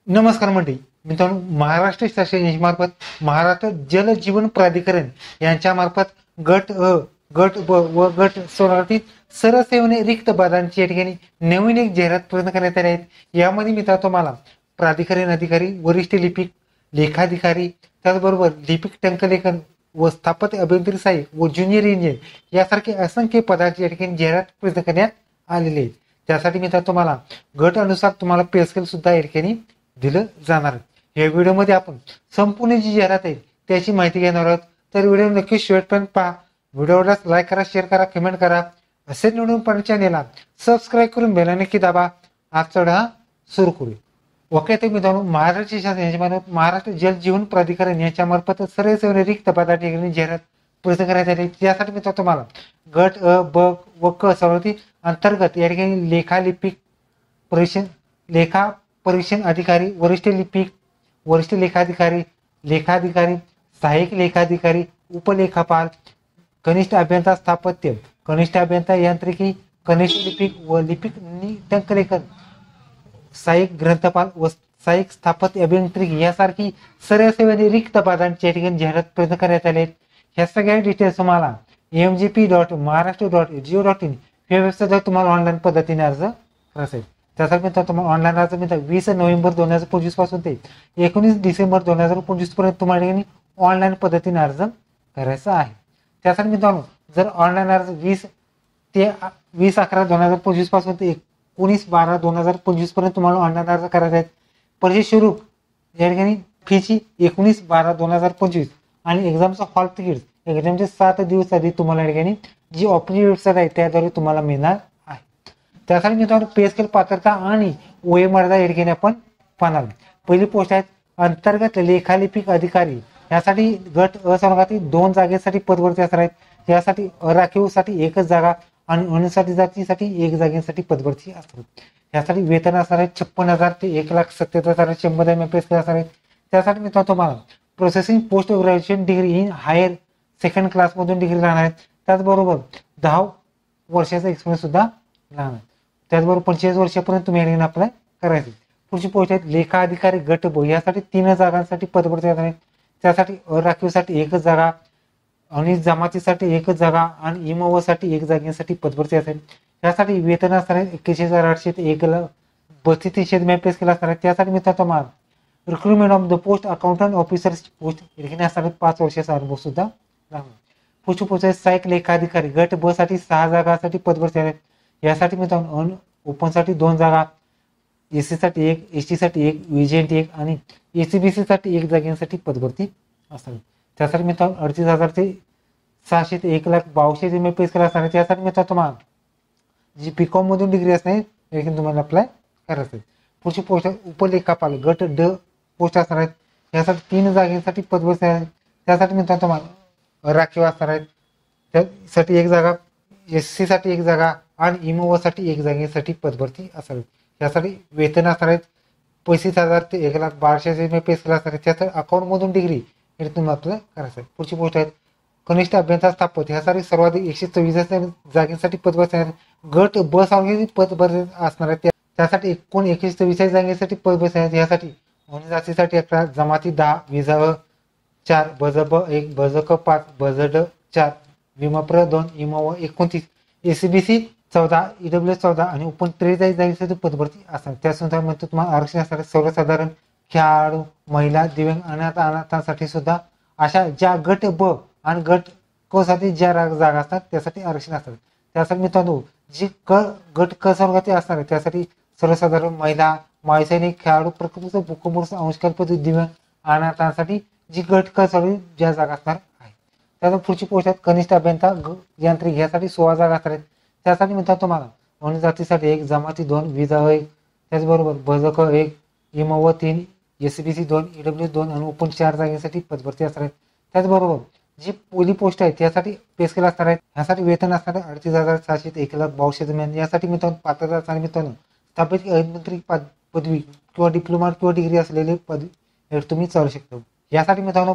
नमस्कार मंडळी मित्रांनो, महाराष्ट्र शासन योजनेमार्फत महाराष्ट्र जल जीवन प्राधिकरण यांच्या मार्फत गट अ, गट ब व गट सोळातील सर्व सेवेने रिक्त पदांची या ठिकाणी नवीन एक जाहिरात प्रदान करण्यात आली आहेत. यामध्ये मित्रांनो तुम्हाला प्राधिकरण अधिकारी, वरिष्ठ लिपिक, लेखाधिकारी, त्याचबरोबर लिपिक टंकलेखन व स्थापत्य अभियंत्री सहाय्यक व ज्युनियर इंजिनियर यासारखे असंख्य पदांची या ठिकाणी जाहिरात प्रदान करण्यात आलेली आहे. त्यासाठी मित्रांनो तुम्हाला गट अनुसार तुम्हाला पे स्केल सुद्धा या ठिकाणी दिलं जाणार आहे. या व्हिडिओमध्ये आपण संपूर्ण जी जाहिरात आहे त्याची माहिती घेणार आहोत. तर व्हिडिओ नक्की शेवटपर्यंत पहा. व्हिडिओला लाईक करा, शेअर करा, कमेंट करा. असेच निवडून पण चॅनेलला सबस्क्राईब करून बेल नक्की दाबा. आजचा व्हिडिओ सुरू करू. ओके, तर मित्रांनो, महाराष्ट्र शासन महाराष्ट्र जल जीवन प्राधिकरण यांच्या मार्फत सर्व सेवेने रिक्त पदाची जाहिरात प्रसिद्ध करण्यात आली. त्यासाठी मित्रांनो तुम्हाला गट अ, ब व क सवलती अंतर्गत या ठिकाणी लेखा परीक्षण अधिकारी, वरिष्ठ लिपिक, वरिष्ठ लेखाधिकारी, लेखाधिकारी, सहाय्यक लेखाधिकारी, उपलेखापाल, कनिष्ठ अभियंता स्थापत्य, कनिष्ठ अभियंता यांत्रिकी, कनिष्ठ लिपिक व लिपिक टंकलेखन, सहाय्यक ग्रंथपाल व सहाय्यक स्थापत्य अभियांत्रिकी यासारखी सर्व सेवेने रिक्त पदांची या ठिकाणी जाहिरात प्रदान करण्यात आले आहेत. ह्या सगळ्या डिटेल्स तुम्हाला mgp.maharashtra.go.in या वेबसाईटवर तुम्हाला ऑनलाईन पद्धतीने अर्ज करायचा आहे. त्यासाठी मित्रांनो तुम्हाला ऑनलाईन अर्ज मिळतात 20 नोव्हेंबर 2025 पासून ते 19 डिसेंबर 2025 पर्यंत तुम्हाला ऑनलाईन पद्धतीने अर्ज करायचा आहे. त्यासाठी मित्रांनो जर ऑनलाईन अर्ज 20/11/2025 पासून ते 19/12/2025 पर्यंत तुम्हाला ऑनलाईन अर्ज करायचा आहे. परीक्षे स्वरूप या ठिकाणी फीची 19/12/2025 आणि एक्झामचा हॉल तिकीट एक्झामचे 7 दिवस आधी तुम्हाला या ठिकाणी जी ऑफिशियल वेबसाईट आहे त्याद्वारे तुम्हाला मिळणार आहे. त्यासाठी मित्रांनो पे स्केल पात्रता आणि वयोमर्यादा या ठिकाणी आपण पाहणार. पहिली पोस्ट आहे अंतर्गत लेखालिपिक अधिकारी. यासाठी गट असंघातील 2 जागेसाठी पदभरती असणार आहेत. यासाठी अराखीवसाठी एकच जागा आणि अनुसूचित जातीसाठी 1 जागेसाठी पदभरती असणार. यासाठी वेतन असणार आहे 56,000 ते 1,77,100 पे स्केल असणार आहे. त्यासाठी मित्रांनो तुम्हाला processing post graduation degree in higher second class मधून डिग्री राहणार आहे. त्याचबरोबर 10 वर्षाचा एक्सपिरियन्स सुद्धा राहणार. त्याचबरोबर 45 वर्षापर्यंत तुम्ही या अप्लाय करायचे. पुढची पोस्ट आहे लेखा अधिकारी गट ब. यासाठी 3 जागांसाठी पदभरती असणार आहे. त्यासाठी अराखीवसाठी 1 जागा आणि जमातीसाठी 1 जागा आणि इमोवसाठी 1 जागेसाठी पदभरती असेल. त्यासाठी वेतन असणार आहे 81,800 ते 1,32,300 पे स्केल असणार आहे. त्यासाठी मित्रांनो तुम्हाला recruitment of the post accountant officer post या असणार 5 वर्षाचा अनुभव सुद्धा लागणार. पुढची पोस्ट आहे सहाय्यक लेखाधिकारी गट ब साठी 6 जागासाठी पदभरती आहेत. यासाठी मित्रांनो ओपनसाठी 2 जागा, एससी साठी 1, एसटी साठी 1, विजेंट 1 आणि एसीबीसी साठी 1 जागांसाठी पदभरती असणार. त्यासाठी मित्रांनो 38,000 ते 600 ते 1,62,000 पे स्केल असणार आहे. त्यासाठी मित्रांनो तुम्हाला जी बीकॉम मधून डिग्री असणार आहे तुम्हाला अप्लाय करायचं आहे. पुढची पोस्ट आहे उपलेखापाल गट ड पोस्ट असणार आहेत. यासाठी 3 जागांसाठी पदभरती आहे. त्यासाठी मित्रांनो तुम्हाला राखीव असणार आहेत. त्यासाठी 1 जागा, एससी साठी 1 जागा आणि इमोवासाठी 1 जागेसाठी पदभरती असावी. यासाठी वेतन असणार आहेत 35,000 ते 1,12,000 पे स्केल असणार आहे. त्यासाठी अकाउंट मधून डिग्री हे तुम्हाला अप्लाय करायचं आहे. पुढची पोस्ट आहेत कनिष्ठ अभियंता स्थापत्य. यासाठी सर्वाधिक 124 जागेसाठी पदभरती आहे. गट ब सारखे पदभरती असणार आहे. त्यासाठी एकूण 124 जागेसाठी पदभरती आहेत. यासाठी जातीसाठी 11, जमाती 10, विजा 4, बजब 1, बजक 5, बजड 4, विमाप्र 2, इमाव 29, एसीबीसी 14, ईडब्ल्यूएस 14 आणि ओपन 43 जागेसाठी पदभरती असणार. त्यानुसार म्हणतो तुम्हाला आरक्षण असणार. सर्वसाधारण, खेळाडू, महिला, दिव्यांग, अनाथांसाठी सुद्धा अशा ज्या गट ब आणि गट क साठी ज्या जागा असतात त्यासाठी आरक्षण असतात. त्यासाठी मित्रांनो जी गट क सर्वात असणार आहे त्यासाठी सर्वसाधारण, महिला, मायसैनिक, खेळाडू, प्रकृतीचा भूकंप, अंशकल्पित, दिव्यांग, अनाथांसाठी जी गट क साठी ज्या जागा असणार आहे. त्यानंतर पुढची पोस्ट आहेत कनिष्ठ अभियंता यांत्रिक. यासाठी 16 जागा असणार आहेत. त्यासाठी मित्रांनो तुम्हाला अनुजातीसाठी 1, जमाती 2, विजा 1, त्याचबरोबर बजक 1, इमव 3, एसीबीसी 2, ईडब्ल्यू 2 आणि ओपन 4 जागेसाठी पदभरती असणार आहेत. त्याचबरोबर जी पहिली पोस्ट आहे त्यासाठी पे स्केल असणार आहे. यासाठी वेतन असणार आहे 38,700 ते 1,62,000. यासाठी मित्रांनो पात्रता असणारी मित्रांनो स्थापित अभियांत्रिक पदवी किंवा डिप्लोमा किंवा डिग्री असलेले पदवी तुम्ही चालू शकता. यासाठी मित्रांनो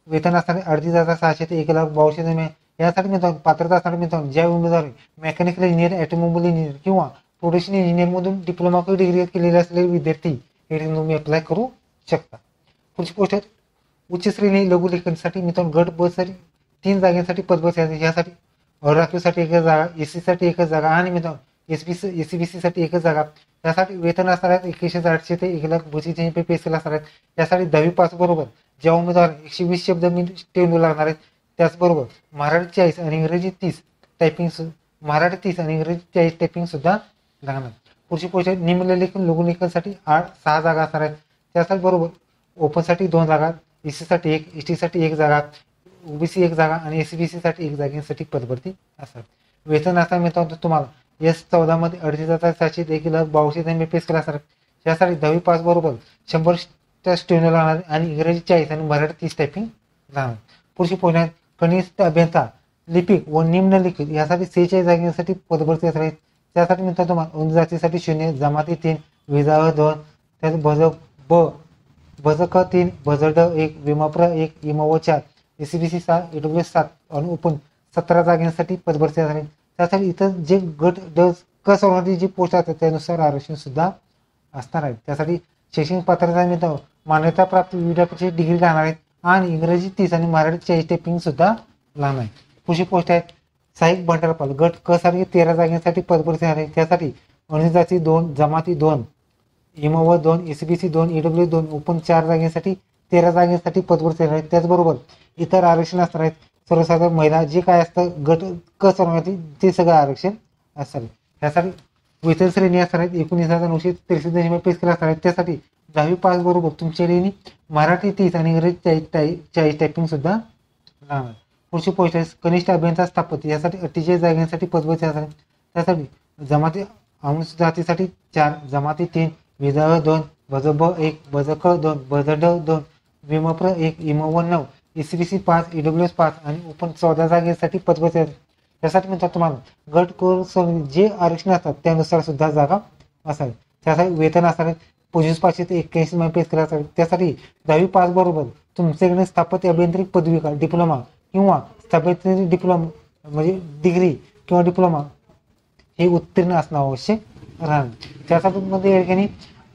वेतन असणारे 38,600 ते 1,62,000. यासाठी मित्रांनो पात्रता असणारे मित्रांनो ज्या उमेदवार मेकॅनिकल इंजिनियर, ऑटोमोबाईल इंजिनियर किंवा प्रोडक्शन इंजिनियर मधून डिप्लोमा किंवा डिग्री केलेले असलेले विद्यार्थी हे तुम्ही अप्लाय करू शकता. पुढची पोस्ट आहे उच्च श्रेणी लघुलेखनसाठी मित्रांनो गट ब साठी 3 जागांसाठी पदभरती यासाठी राखीवसाठी एकच जागा, एससी साठी एकच जागा आणि मित्रांनो एससीबीसी साठी एकच जागा. त्यासाठी वेतन असणार आहे 81,800 ते 1,32,000 पे स्केल असणार आहेत. त्यासाठी 10वी पास बरोबर ज्या उमेदवार 120 शब्द टेबल लागणार आहेत. त्याचबरोबर मराठी 40 आणि इंग्रजी 30 टायपिंग मराठी 30 आणि इंग्रजी 40 टायपिंग सुद्धा लागणार. पुढची पोस्ट आहे निम्नलेखन लघुलेखनसाठी 6 जागा असणार आहेत. त्यासाठी बरोबर ओपनसाठी 2 जागा, एससी साठी 1, एसटी साठी 1 जागा, ओबीसी 1 जागा आणि एससीबीसी साठी 1 जागेसाठी पदभरती असतात. वेतन असणार मित्रांनो तुम्हाला S14 मध्ये 38,700 ते 1,62,000 पे स्केल असणार. यासाठी 10वी पास बरोबर 100 स्टेनोला लागणार आणि इंग्रजी 40 आणि मराठी 30 टायपिंग लागणार. पुढची पोस्ट आहे कनिष्ठ अभियंता लिपिक व निम्नलिखित यासाठी 46 जागांसाठी पदभरती असणार. त्यासाठी मित्रांनो तुम्हाला अनुजातीसाठी 0, जमाती 3, विजाव 2, त्यात भज क 3, भज ड 1, विमाप्र 1, इमव 4, एसीबीसी 6, ईडब्ल्यूएस 7 आणि ओपन 17 जागांसाठी पदभरती असणार. त्यासाठी इतर जे गट ड क साठी जी पोस्ट असतात त्यानुसार आरक्षण सुद्धा असणार आहे. त्यासाठी शैक्षणिक पात्रता मिळतो मान्यता प्राप्त विद्यापीठाची डिग्री लागणार आहेत आणि इंग्रजी 30 आणि मराठी 40 टायपिंग सुद्धा लागणार आहे. पुढची पोस्ट आहे सहाय्यक भंडारपाल गट क साठी 13 जागांसाठी पदभरती आहे. त्यासाठी अनुजाती 2, जमाती 2, इमव 2, एसीबीसी 2, ईडब्ल्यू 2, ओपन 4 जागांसाठी 13 जागांसाठी पदभरती आहेत. त्याचबरोबर इतर आरक्षण असणार आहेत. सर्वसाधारण महिला जे काय असतं गट क साठी ते सगळं आरक्षण असणार. त्यासाठी वेतन श्रेणी असणार आहेत 19,963 पे स्केल असणार आहेत. त्यासाठी 10वी पास बरोबर तुमच्याकडे मराठी 30 आणि इंग्रजी 40 टायपिंग सुद्धा लागणार. पुढची पोस्ट आहे कनिष्ठ अभियंता स्थापत्य यासाठी 48 जागांसाठी पदभरती असणार. त्यासाठी जमाती अनुजातीसाठी 4, जमाती 3, विधवा 2, भजब 1, भजक 2, भजड 2, विमप्र 1, इमव 9, एसीबीसी 5, ईडब्ल्यूएस 5 आणि ओपन 14 जागेसाठी पदभरती असतात. त्यासाठी म्हणतात तुम्हाला गट कोर्स जे आरक्षण असतात त्यानुसार सुद्धा जागा असावी. त्यासाठी वेतन असणार 25,500 ते 81 पे स्केल असतात. त्यासाठी 10वी पास बरोबर तुमच्याकडे स्थापत्य अभियांत्रिक पदविका डिप्लोमा किंवा स्थापत्य डिप्लोमा म्हणजे डिग्री किंवा डिप्लोमा हे उत्तीर्ण असणं आवश्यक राहणार. त्यासाठी मध्ये या ठिकाणी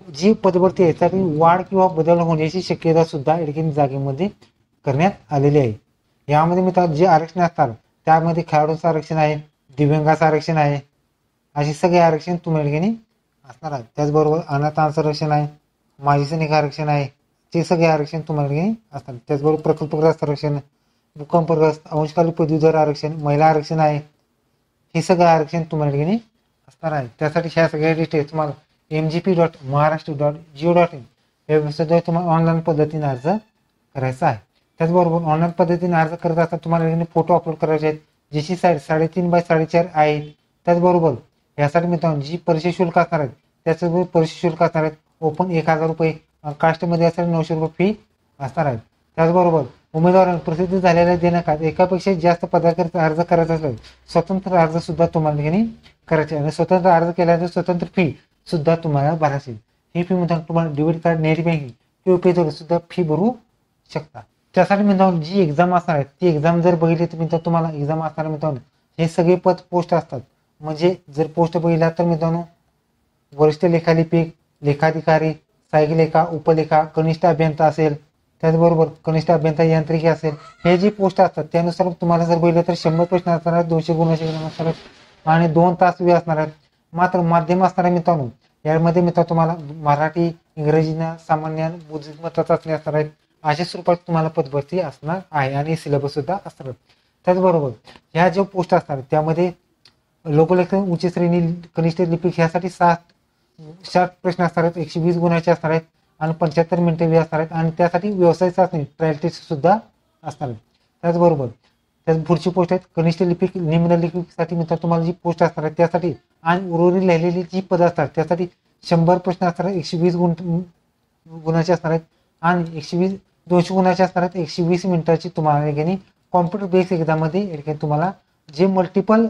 जी पदभरती आहे त्यासाठी वाढ किंवा बदल होण्याची शक्यता सुद्धा या ठिकाणी जागेमध्ये करण्यात आलेली आहे. यामध्ये मित्रांनो जे आरक्षण असतात त्यामध्ये खेळाडूंचं आरक्षण आहे, दिव्यांगाचं आरक्षण आहे, असे सगळे आरक्षण तुम्हाला या ठिकाणी असणार आहे. त्याचबरोबर अनाथांचं आरक्षण आहे, माजी सैनिक आरक्षण आहे, ते सगळे आरक्षण तुम्हाला या ठिकाणी असतात. त्याचबरोबर प्रकल्पग्रस्त आरक्षण, भूकंपग्रस्त, अंशकालीन पदवीधर आरक्षण, महिला आरक्षण आहे, हे सगळं आरक्षण तुम्हाला या ठिकाणी असणार आहे. त्यासाठी ह्या सगळ्या डिटेल्स तुम्हाला mgp.maharashtra.go.in या वेबसाईटवर तुम्हाला ऑनलाईन पद्धतीने अर्ज करायचा आहे. त्याचबरोबर ऑनलाईन पद्धतीने अर्ज करत असताना तुम्हाला फोटो अपलोड करायचे आहेत ज्याची साईज 3.5 बाय 4.5 आहे. त्याचबरोबर यासाठी मित्रांनो जी परीक्षा शुल्क असणार आहेत त्याच्याबरोबर परीक्षा शुल्क असणार आहेत ओपन 1,000 रुपये, कास्टमध्ये असणारे 900 रुपये फी असणार आहेत. त्याचबरोबर उमेदवारांना प्रसिद्ध झालेल्या दिनांकात एकापेक्षा जास्त पदाकरिता अर्ज करायचा असेल स्वतंत्र अर्ज सुद्धा तुम्हाला ठिकाणी करायचे आणि स्वतंत्र अर्ज केल्यानंतर स्वतंत्र फी सुद्धा तुम्हाला भरायची. ही फी मित्रांनो तुम्हाला डेबिट कार्ड, नेट बँकिंग किंवा पेद्वारे सुद्धा फी भरू शकता. त्यासाठी मित्रांनो जी एक्झाम असणार आहे ती एक्झाम जर बघितली तर मित्रांनो तुम्हाला एक्झाम असणार मित्रांनो हे सगळे पद पोस्ट असतात. म्हणजे जर पोस्ट बघितला तर मित्रांनो वरिष्ठ लेखालिपिक, लेखाधिकारी, सहाय्यक लेखा, उपलेखा, कनिष्ठ अभियंता असेल, त्याचबरोबर कनिष्ठ अभियंता यांत्रिकी असेल, हे जे पोस्ट असतात त्यानुसार तुम्हाला जर बघितलं तर 100 प्रश्न असणार आहेत, 200 गुणांचे असणार आहेत आणि 2 तास वेळ असणार आहेत. मात्र माध्यम असणार आहे मित्रांनो यामध्ये मित्रांनो तुम्हाला मराठी, इंग्रजीना, सामान्य, बुद्धिमत्ता चाचणी असणार आहेत. अशा स्वरूपात तुम्हाला पदभरती असणार आहे आणि सिलेबस सुद्धा असणार. त्याचबरोबर ह्या ज्या पोस्ट असणार त्यामध्ये लोकलेखन उच्च श्रेणी कनिष्ठ लिपिक ह्यासाठी 60 प्रश्न असणार आहेत, 120 गुणांचे असणार आहेत आणि 75 मिनिटे वेळ असणार आहेत आणि त्यासाठी व्यवसाय चाचणी ट्रायल टेस्ट सुद्धा असणार आहेत. त्याचबरोबर त्याच पुढची पोस्ट आहेत कनिष्ठ लिपिक, निम्न लिपिकसाठी मित्रांनो तुम्हाला जी पोस्ट असणार आहे त्यासाठी आणि उर्वरित लिहिलेली जी पदं असतात त्यासाठी 100 प्रश्न असणार आहेत, 120 गुणांचे असणार आहेत आणि 200 गुणांचे असणार आहेत. 120 मिनिटाची तुम्हाला याने कॉम्प्युटर बेस्ड एक्झाममध्ये तुम्हाला जे मल्टिपल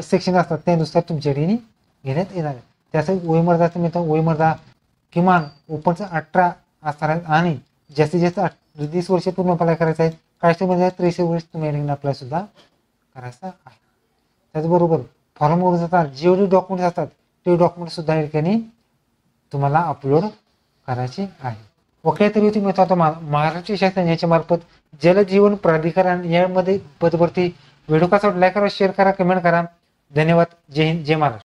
सेक्शन असतात त्यानुसार तुमच्याकडे घेण्यात येणार आहे. त्यासाठी वयोमर्यादा मित्रांनो वयोमर्यादा किमान ओपनचं 18 असणार आहेत आणि जास्तीत जास्त 30 वर्ष पूर्ण अप्लाय करायचं आहे. कास्टमध्ये 63 वर्ष तुम्ही अप्लाय सुद्धा करायचा आहे. त्याचबरोबर फॉर्मवर जातात जेवढे डॉक्युमेंट्स असतात ते डॉक्युमेंट सुद्धा या ठिकाणी तुम्हाला अपलोड करायची आहे. ओके, तरी होती मिळतो आता महाराष्ट्र शासन याच्या मार्फत जलजीवन प्राधिकरण यामध्ये पदभरती. व्हिडिओ कसा लाईक करा, शेअर करा, कमेंट करा. धन्यवाद. जय हिंद, जय महाराष्ट्र.